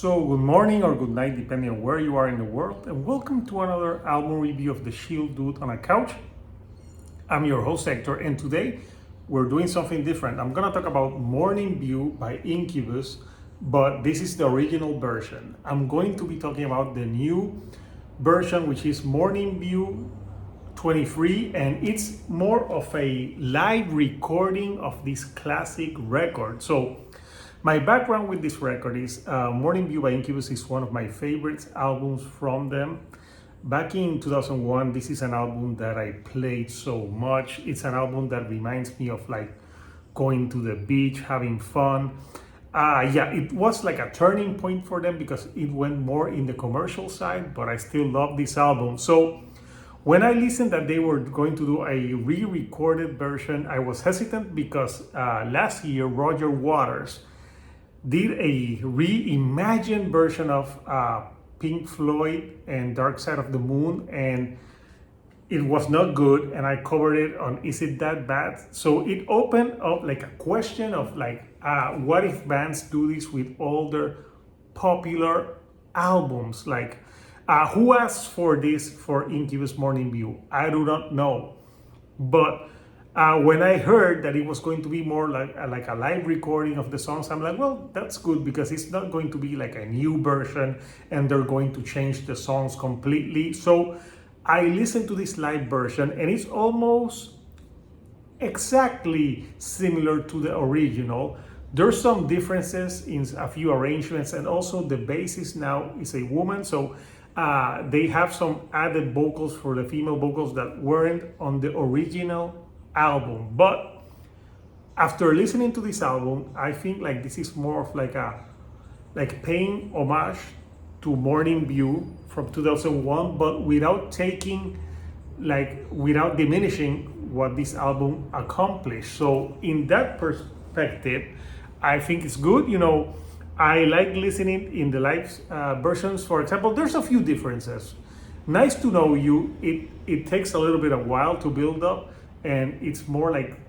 So, good morning or good night, depending on where you are in the world, and welcome to another album review of the Shield Dude on a Couch. I'm your host, Hector, and today we're doing something different. I'm gonna talk about Morning View by Incubus, but this is the original version. I'm going to be talking about the new version, which is Morning View XXIII, and it's more of a live recording of this classic record. So, my background with this record is Morning View by Incubus is one of my favorite albums from them. Back in 2001, this is an album that I played so much. It's an album that reminds me of like going to the beach, having fun. It was like a turning point for them because it went more in the commercial side, but I still love this album. So when I listened that they were going to do a re-recorded version, I was hesitant because last year, Roger Waters did a reimagined version of Pink Floyd and Dark Side of the Moon, and it was not good, and I covered it on Is It That Bad? So it opened up like a question of like, what if bands do this with all their popular albums? Like, who asked for this for Incubus Morning View? I do not know. But when I heard that it was going to be more like a live recording of the songs, I'm like, well, that's good because it's not going to be like a new version and they're going to change the songs completely. So I listened to this live version and it's almost exactly similar to the original. There's some differences in a few arrangements, and also the bassist now is a woman. So they have some added vocals for the female vocals that weren't on the original album. But after listening to this album, I think like this is more of like paying homage to Morning View from 2001, but without diminishing what this album accomplished. So in that perspective, I think it's good. You know, I like listening in the live versions. For example, there's a few differences. Nice to Know You, it takes a little bit of while to build up, and it's more like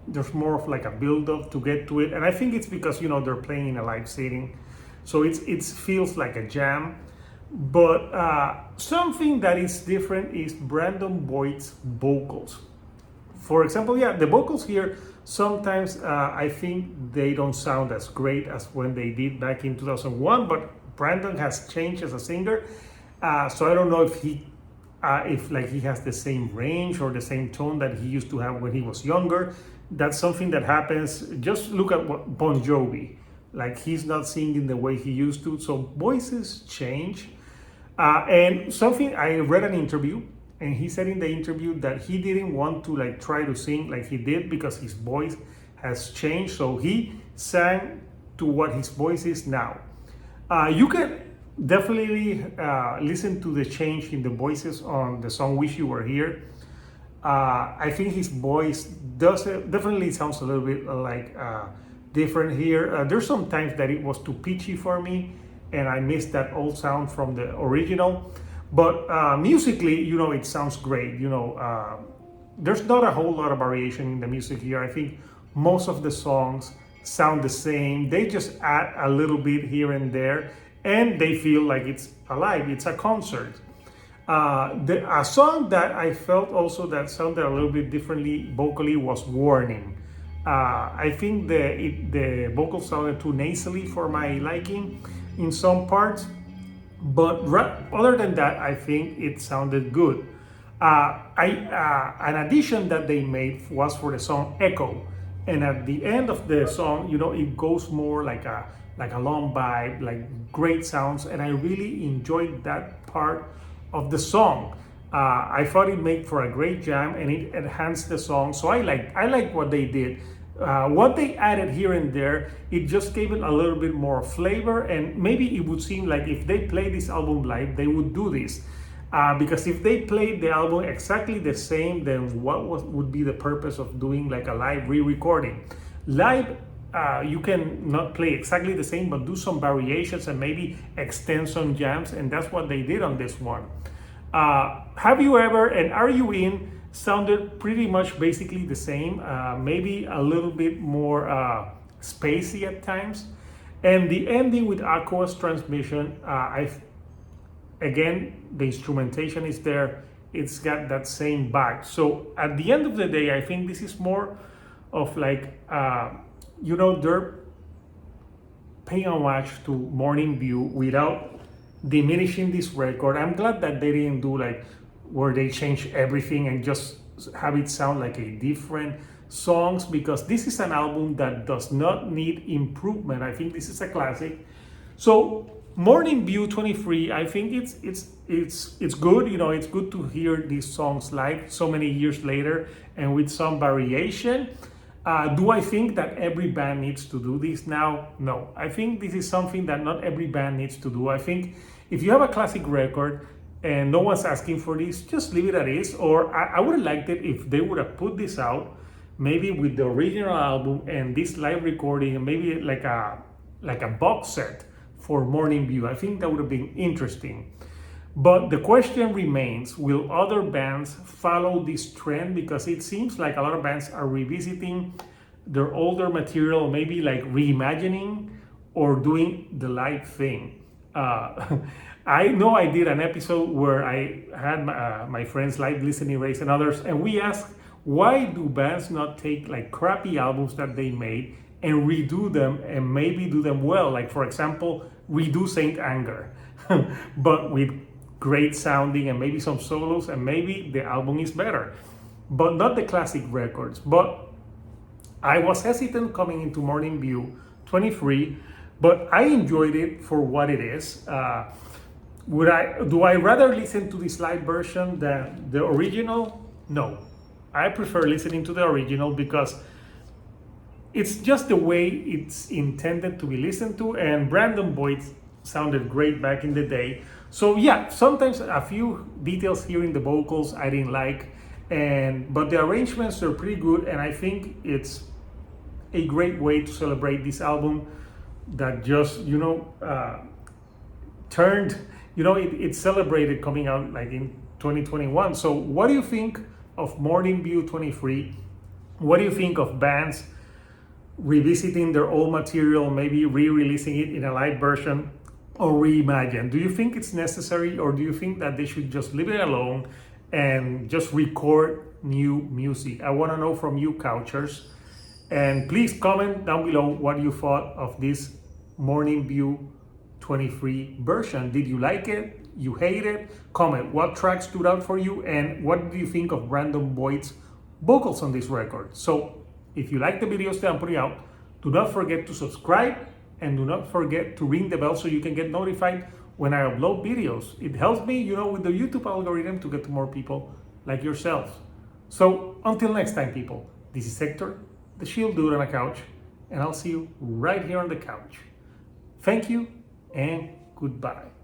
there's more of like a build-up to get to it, and I think it's because, you know, they're playing in a live setting, so it feels like a jam. But something that is different is Brandon Boyd's vocals. For example, the vocals here sometimes I think they don't sound as great as when they did back in 2001, but Brandon has changed as a singer, so I don't know if he has the same range or the same tone that he used to have when he was younger. That's something that happens. Just look at what Bon Jovi, like he's not singing the way he used to. So voices change. And something, I read an interview and he said in the interview that he didn't want to like try to sing like he did because his voice has changed. So he sang to what his voice is now. You can definitely listen to the change in the voices on the song Wish You Were Here. I think his voice definitely sounds a little bit like different here. There's some times that it was too pitchy for me and I missed that old sound from the original, but musically, you know, it sounds great. You know, there's not a whole lot of variation in the music here. I think most of the songs sound the same. They just add a little bit here and there, and they feel like it's alive, it's a concert. A song that I felt also that sounded a little bit differently vocally was Warning. I think the vocals sounded too nasally for my liking in some parts, but other than that, I think it sounded good. An addition that they made was for the song Echo, and at the end of the song, you know, it goes more like a long vibe, like great sounds, and I really enjoyed that part of the song. I thought it made for a great jam and it enhanced the song. So I like what they did. What they added here and there, it just gave it a little bit more flavor, and maybe it would seem like if they play this album live, they would do this. Because if they played the album exactly the same, then what would be the purpose of doing like a live re-recording? Live, you can not play exactly the same, but do some variations and maybe extend some jams, and that's what they did on this one. Have You Ever and Are You In sounded pretty much basically the same, maybe a little bit more spacey at times. And the ending with aqueous transmission, again, the instrumentation is there. It's got that same vibe. So at the end of the day, I think this is more of like, they're paying homage to Morning View without diminishing this record. I'm glad that they didn't do like where they change everything and just have it sound like a different songs, because this is an album that does not need improvement. I think this is a classic. So Morning View 23, I think it's good. It's good to hear these songs live so many years later and with some variation. Do I think that every band needs to do this now? No. I think this is something that not every band needs to do. I think if you have a classic record and no one's asking for this, just leave it as is. Or I would have liked it if they would have put this out, maybe with the original album and this live recording, and maybe like a box set for Morning View. I think that would have been interesting. But the question remains, will other bands follow this trend? Because it seems like a lot of bands are revisiting their older material, maybe like reimagining or doing the live thing. I know I did an episode where I had my friends live listening race and others, and we asked, why do bands not take like crappy albums that they made and redo them and maybe do them well? Like, for example, redo Saint Anger, but with great sounding and maybe some solos, and maybe the album is better, but not the classic records. But I was hesitant coming into Morning View 23, but I enjoyed it for what it is. Do I rather listen to this live version than the original? No. I prefer listening to the original because it's just the way it's intended to be listened to, and Brandon Boyd sounded great back in the day. So yeah, sometimes a few details here in the vocals I didn't like, but the arrangements are pretty good, and I think it's a great way to celebrate this album that just turned, it celebrated coming out like in 2021. So what do you think of Morning View 23? What do you think of bands revisiting their old material, maybe re-releasing it in a live version or reimagine? Do you think it's necessary, or do you think that they should just leave it alone and just record new music? I want to know from you, Couchers. And please comment down below what you thought of this Morning View 23 version. Did you like it? You hate it? Comment what track stood out for you, and what do you think of Brandon Boyd's vocals on this record? So if you like the videos that I'm putting out, do not forget to subscribe, and do not forget to ring the bell so you can get notified when I upload videos. It helps me, with the YouTube algorithm to get to more people like yourselves. So until next time, people, this is Hector, the Shield Dude on a couch, and I'll see you right here on the couch. Thank you and goodbye.